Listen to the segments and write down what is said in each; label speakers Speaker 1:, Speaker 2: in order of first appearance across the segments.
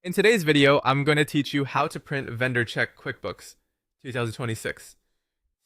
Speaker 1: In today's video, I'm going to teach you how to print vendor check QuickBooks 2026.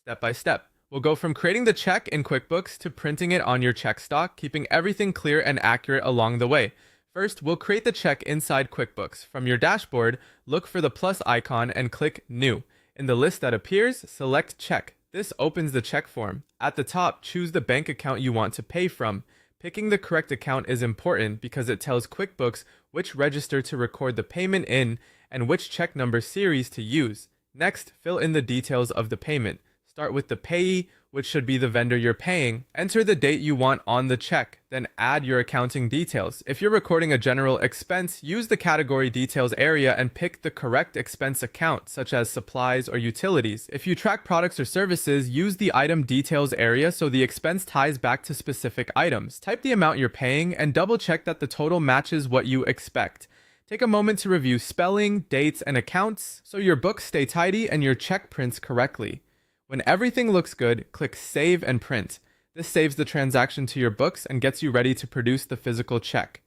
Speaker 1: Step by step. We'll go from creating the check in QuickBooks to printing it on your check stock, keeping everything clear and accurate along the way. First, we'll create the check inside QuickBooks. From your dashboard, look for the plus icon and click New. In the list that appears, select Check. This opens the check form. At the top, choose the bank account you want to pay from. Picking the correct account is important because it tells QuickBooks which register to record the payment in and which check number series to use. Next, fill in the details of the payment. Start with the payee, which should be the vendor you're paying. Enter the date you want on the check, then add your accounting details. If you're recording a general expense, use the category details area and pick the correct expense account, such as supplies or utilities. If you track products or services, use the item details area so the expense ties back to specific items. Type the amount you're paying and double check that the total matches what you expect. Take a moment to review spelling, dates, and accounts so your books stay tidy and your check prints correctly. When everything looks good, click Save and Print. This saves the transaction to your books and gets you ready to produce the physical check.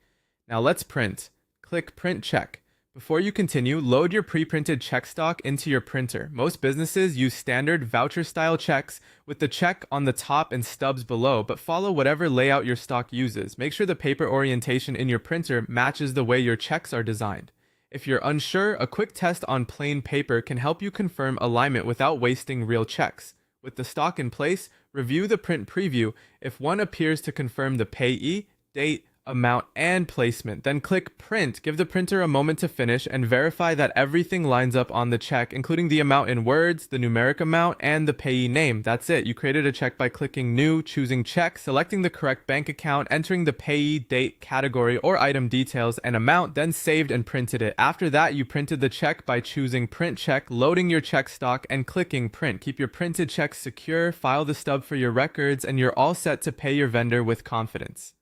Speaker 1: Now let's print. Click Print Check. Before you continue, load your pre-printed check stock into your printer. Most businesses use standard voucher-style checks with the check on the top and stubs below, but follow whatever layout your stock uses. Make sure the paper orientation in your printer matches the way your checks are designed. If you're unsure, a quick test on plain paper can help you confirm alignment without wasting real checks. With the stock in place, review the print preview. If one appears to confirm the payee, date, amount, and placement, then click Print. Give the printer a moment to finish and verify that everything lines up on the check, including the amount in words, the numeric amount, and the payee name. That's it. You created a check by clicking New, choosing Check, selecting the correct bank account, entering the payee, date, category, or item details and amount, then saved and printed it. After that, you printed the check by choosing Print Check, loading your check stock, and clicking Print. Keep your printed checks secure, file the stub for your records, and you're all set to pay your vendor with confidence.